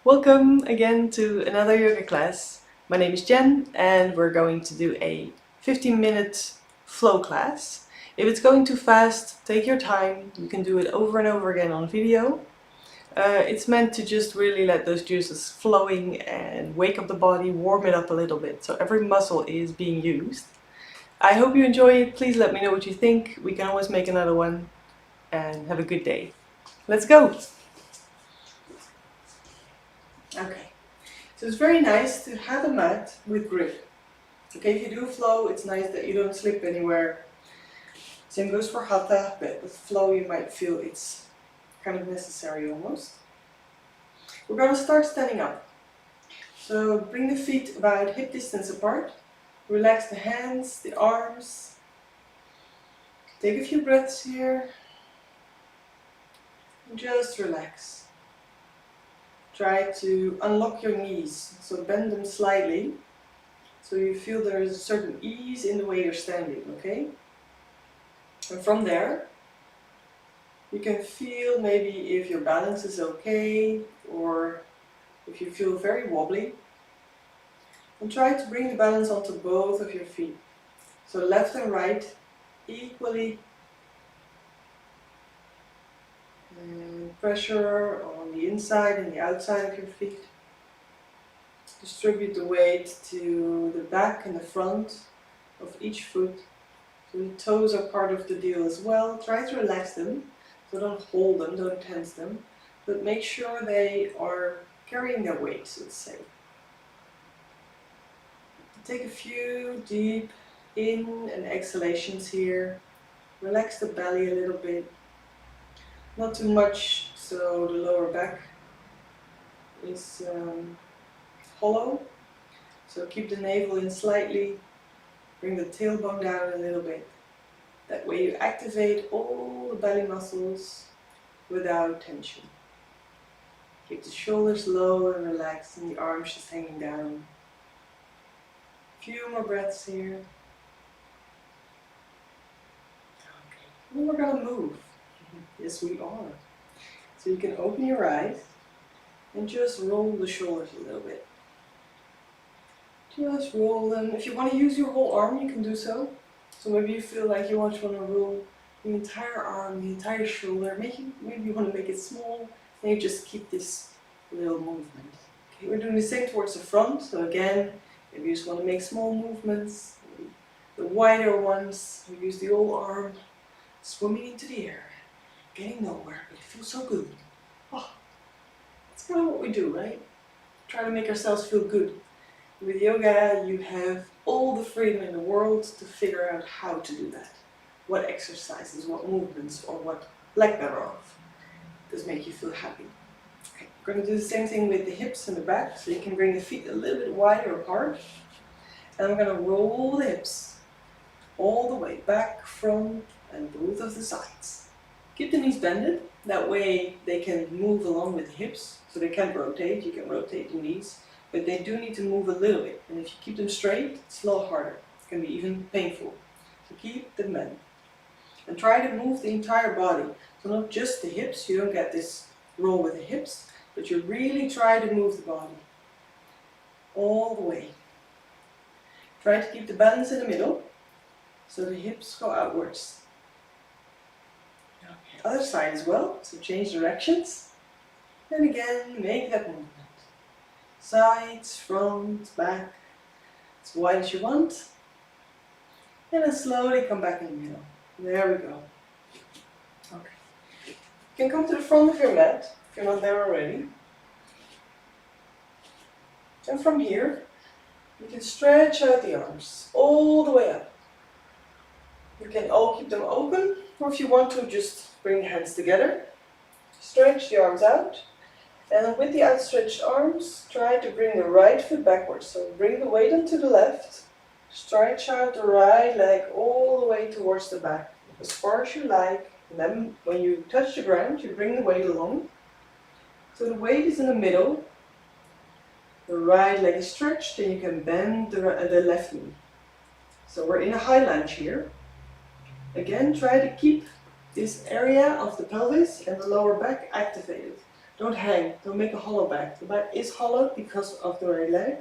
Welcome again to another yoga class. My name is Jen and we're going to do a 15-minute flow class. If it's going too fast, take your time. You can do it over and over again on video. It's meant to just really let those juices flowing and wake up the body, warm it up a little bit, so every muscle is being used. I hope you enjoy it. Please let me know what you think. We can always make another one, and have a good day. Let's go! Okay. So it's very nice to have a mat with grip. Okay, if you do flow, it's nice that you don't slip anywhere. Same goes for Hatha, but with flow you might feel it's kind of necessary almost. We're going to start standing up. So bring the feet about hip distance apart. Relax the hands, the arms. Take a few breaths here. And just relax. Try to unlock your knees, so bend them slightly, so you feel there is a certain ease in the way you're standing, okay? And from there, you can feel maybe if your balance is okay, or if you feel very wobbly. And try to bring the balance onto both of your feet. So left and right, equally. And pressure on the inside and the outside of your feet. Distribute the weight to the back and the front of each foot. So the toes are part of the deal as well. Try to relax them, so don't hold them, don't tense them, but make sure they are carrying their weight, so to say. Take a few deep in and exhalations here. Relax the belly a little bit. Not too much, so the lower back is hollow. So keep the navel in slightly, bring the tailbone down a little bit. That way you activate all the belly muscles without tension. Keep the shoulders low and relaxed and the arms just hanging down. A few more breaths here. Okay. And we're going to move. Yes, we are. So you can open your eyes and just roll the shoulders a little bit. Just roll them. If you want to use your whole arm, you can do so. So maybe you feel like you want to roll the entire arm, the entire shoulder. Maybe you want to make it small, and you just keep this little movement. Okay, we're doing the same towards the front. So again, if you just want to make small movements, the wider ones, we use the whole arm, swimming into the air, getting nowhere, but it feels so good. Oh, that's kind of what we do, right? Try to make ourselves feel good. With yoga, you have all the freedom in the world to figure out how to do that. What exercises, what movements, or what lack thereof does make you feel happy. Okay, we're going to do the same thing with the hips and the back, so you can bring the feet a little bit wider apart. And I'm going to roll the hips all the way back, front, and both of the sides. Keep the knees bended, that way they can move along with the hips, so they can rotate. You can rotate the knees. But they do need to move a little bit, and if you keep them straight, it's a little harder. It can be even painful. So keep them bent. And try to move the entire body. So not just the hips, you don't get this roll with the hips, but you really try to move the body. All the way. Try to keep the balance in the middle, so the hips go outwards. Okay. Other side as well, so change directions. And again, make that movement. Sides, front, back, as wide as you want. And then slowly come back in the middle. There we go. Okay. You can come to the front of your mat, if you're not there already. And from here, you can stretch out the arms all the way up. You can all keep them open, or if you want to, just bring the hands together. Stretch the arms out. And with the outstretched arms, try to bring the right foot backwards. So bring the weight onto the left, stretch out the right leg all the way towards the back, as far as you like. And then when you touch the ground, you bring the weight along. So the weight is in the middle, the right leg is stretched, and you can bend the left knee. So we're in a high lunge here. Again, try to keep this area of the pelvis and the lower back activated. Don't hang, don't make a hollow back. The back is hollow because of the right leg,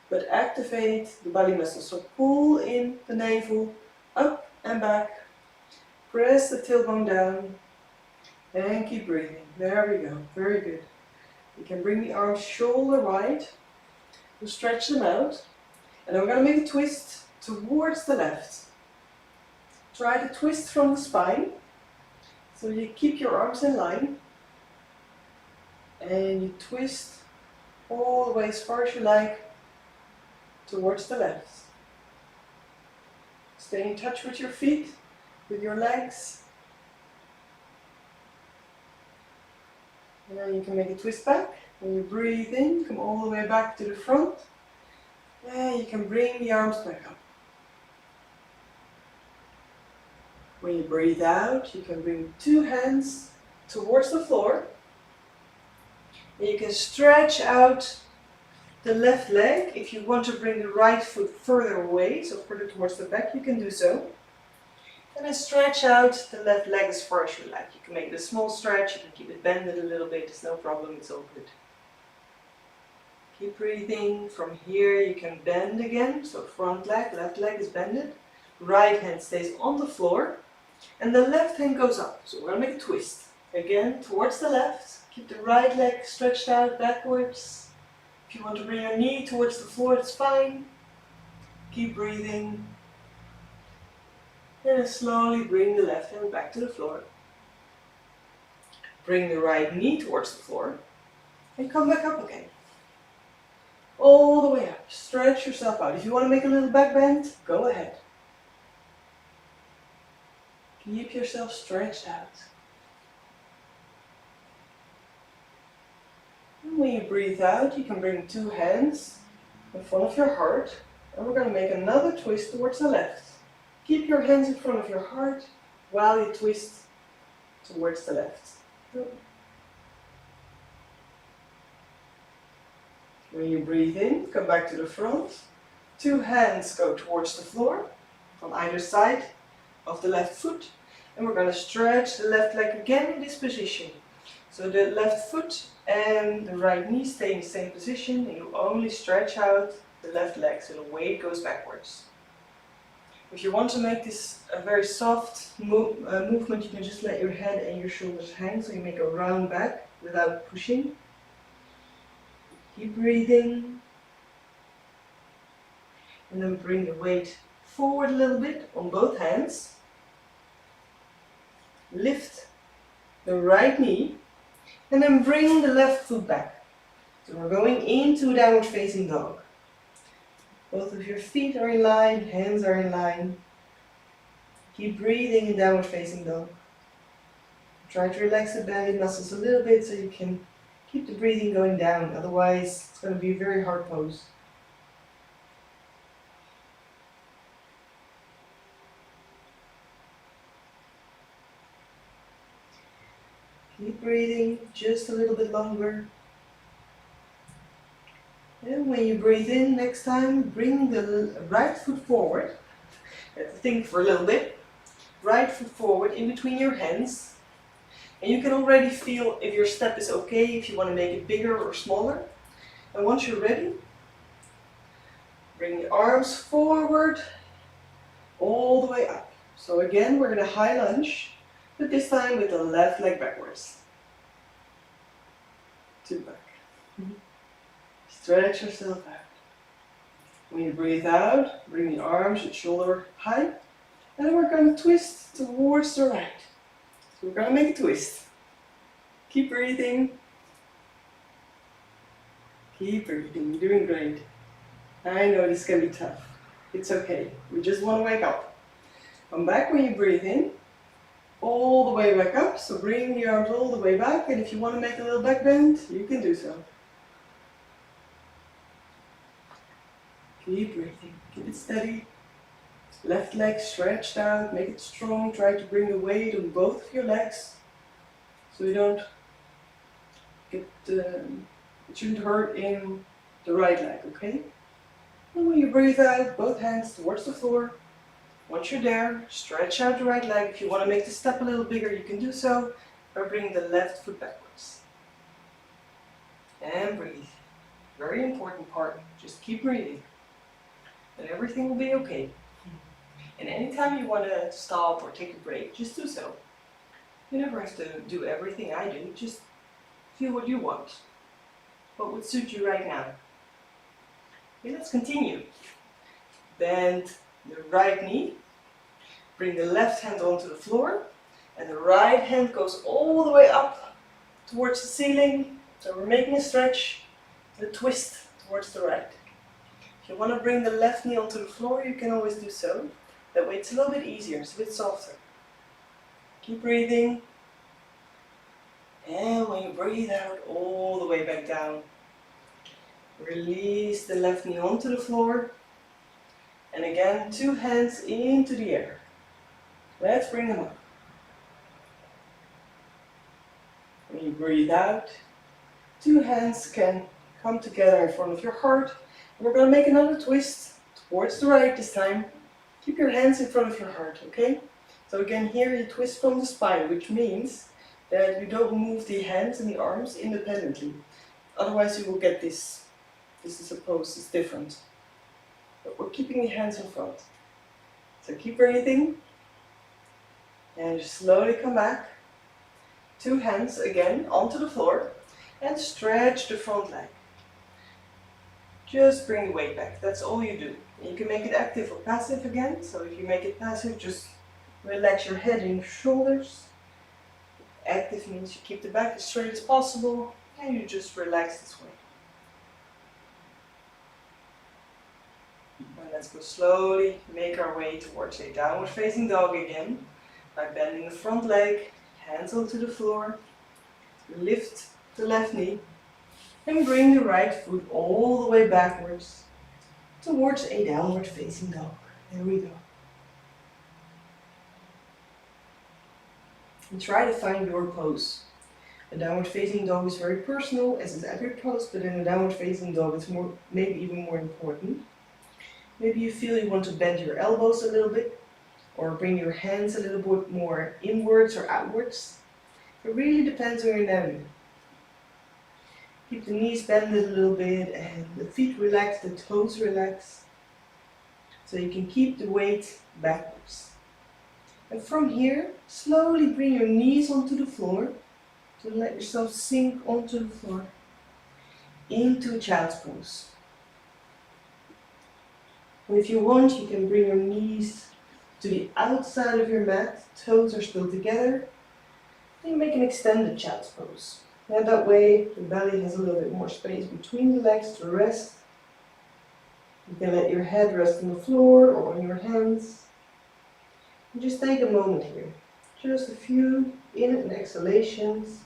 but activate the belly muscles. So pull in the navel, up and back, press the tailbone down, and keep breathing. There we go, very good. You can bring the arms shoulder wide, to stretch them out, and then we're going to make a twist towards the left. Try to twist from the spine, so you keep your arms in line, and you twist all the way as far as you like towards the left. Stay in touch with your feet, with your legs. And then you can make a twist back. When you breathe in, come all the way back to the front. And you can bring the arms back up. When you breathe out, you can bring 2 hands towards the floor. And you can stretch out the left leg. If you want to bring the right foot further away, so further towards the back, you can do so. And then stretch out the left leg as far as you like. You can make it a small stretch, you can keep it bended a little bit, it's no problem, it's all good. Keep breathing. From here you can bend again, so front leg, left leg is bended. Right hand stays on the floor, and the left hand goes up. So we're going to make a twist. Again, towards the left, keep the right leg stretched out backwards. If you want to bring your knee towards the floor, it's fine. Keep breathing. And then slowly bring the left hand back to the floor. Bring the right knee towards the floor. And come back up again. All the way up. Stretch yourself out. If you want to make a little back bend, go ahead. Keep yourself stretched out. And when you breathe out, you can bring 2 hands in front of your heart. And we're going to make another twist towards the left. Keep your hands in front of your heart while you twist towards the left. When you breathe in, come back to the front. 2 hands go towards the floor on either side of the left foot. And we're going to stretch the left leg again in this position. So the left foot and the right knee stay in the same position, and you only stretch out the left leg so the weight goes backwards. If you want to make this a very soft movement, you can just let your head and your shoulders hang, so you make a round back without pushing. Keep breathing. And then bring the weight forward a little bit on both hands. Lift the right knee and then bring the left foot back. So we're going into downward facing dog. Both of your feet are in line, hands are in line. Keep breathing in downward facing dog. Try to relax the belly muscles a little bit so you can keep the breathing going down, otherwise it's going to be a very hard pose. Keep breathing just a little bit longer. And when you breathe in next time, bring the right foot forward. Think for a little bit. Right foot forward in between your hands. And you can already feel if your step is okay, if you want to make it bigger or smaller. And once you're ready, bring the arms forward, all the way up. So again, we're going to high lunge, but this time with the left leg backwards. 2 back. Stretch yourself out. When you breathe out, bring the arms at shoulder height, and then we're going to twist towards the right. So we're going to make a twist. Keep breathing. Keep breathing. You're doing great. I know this can be tough. It's okay. We just want to wake up. Come back when you breathe in. All the way back up. So bring the arms all the way back. And if you want to make a little back bend, you can do so. Keep breathing. Keep it steady. Left leg stretched out. Make it strong. Try to bring the weight on both of your legs, so you don't get it shouldn't hurt in the right leg. Okay. And when you breathe out, both hands towards the floor. Once you're there, stretch out the right leg. If you want to make the step a little bigger, you can do so, or bring the left foot backwards. And breathe. Very important part. Just keep breathing. And everything will be okay. And anytime you want to stop or take a break, just do so. You never have to do everything I do. Just feel what you want. What would suit you right now. Okay, let's continue. Bend the right knee. Bring the left hand onto the floor. And the right hand goes all the way up towards the ceiling. So we're making a stretch, the twist towards the right. If you want to bring the left knee onto the floor, you can always do so. That way it's a little bit easier, it's a bit softer. Keep breathing. And when you breathe out, all the way back down. Release the left knee onto the floor. And again, 2 hands into the air. Let's bring them up. When you breathe out, 2 hands can come together in front of your heart. And we're going to make another twist towards the right this time. Keep your hands in front of your heart, okay? So again, here you twist from the spine, which means that you don't move the hands and the arms independently. Otherwise you will get this. This is a pose, it's different. But we're keeping the hands in front. So keep breathing. And just slowly come back. 2 hands again onto the floor. And stretch the front leg. Just bring the weight back, that's all you do. You can make it active or passive again. So if you make it passive, just relax your head and your shoulders. Active means you keep the back as straight as possible and you just relax this way. And let's go slowly, make our way towards a downward facing dog again. By bending the front leg, hands onto the floor, lift the left knee and bring the right foot all the way backwards towards a downward facing dog. There we go. And try to find your pose. A downward facing dog is very personal, as is every pose, but in a downward facing dog it's more, maybe even more important. Maybe you feel you want to bend your elbows a little bit, or bring your hands a little bit more inwards or outwards. It really depends on your anatomy. Keep the knees bended a little bit and the feet relaxed, the toes relaxed. So you can keep the weight backwards. And from here, slowly bring your knees onto the floor. So let yourself sink onto the floor. Into child's pose. And if you want, you can bring your knees to the outside of your mat. Toes are still together. And you make an extended child's pose. And that way, the belly has a little bit more space between the legs to rest. You can let your head rest on the floor or on your hands. And just take a moment here. Just a few in and exhalations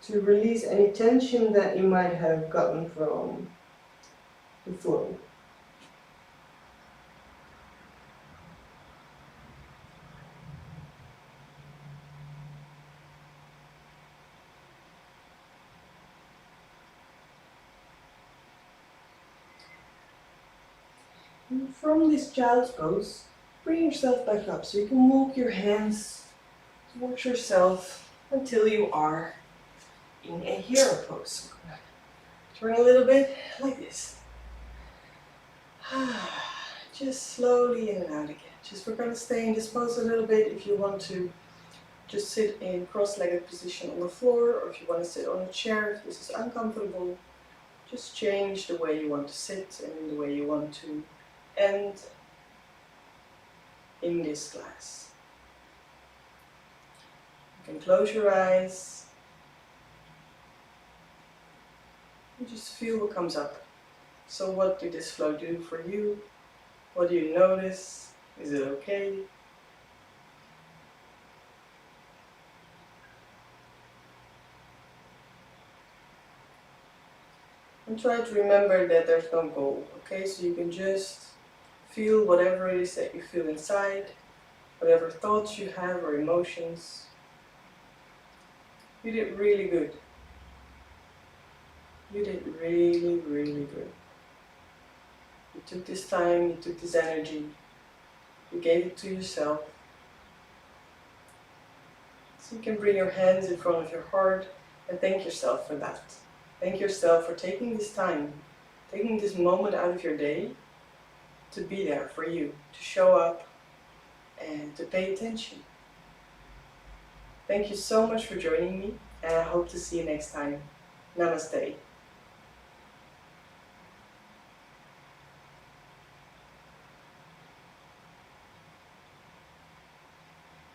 to release any tension that you might have gotten from the flow. And from this child's pose, bring yourself back up so you can walk your hands towards yourself until you are in a hero pose. Turn a little bit like this. Just slowly in and out again. Just we're going to stay in this pose a little bit. If you want to just sit in cross-legged position on the floor, or if you want to sit on a chair, if this is uncomfortable, just change the way you want to sit and the way you want to end in this class. You can close your eyes and just feel what comes up. So what did this flow do for you? What do you notice? Is it okay? And try to remember that there's no goal, okay? So you can just feel whatever it is that you feel inside, whatever thoughts you have or emotions. You did really good. You did really, really good. You took this time, you took this energy, you gave it to yourself. So you can bring your hands in front of your heart and thank yourself for that. Thank yourself for taking this time, taking this moment out of your day to be there for you, to show up and to pay attention. Thank you so much for joining me, and I hope to see you next time. Namaste.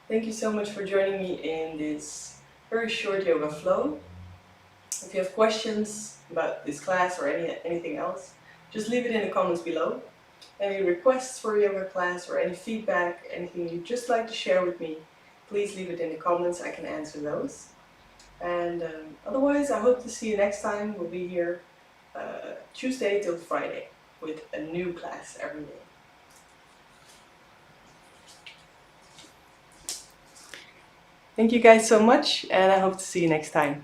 Thank you so much for joining me in this very short yoga flow. If you have questions about this class or anything else, just leave it in the comments below. Any requests for a yoga class or any feedback, anything you'd just like to share with me, please leave it in the comments. I can answer those. And otherwise, I hope to see you next time. We'll be here Tuesday till Friday with a new class every day. Thank you guys so much, and I hope to see you next time.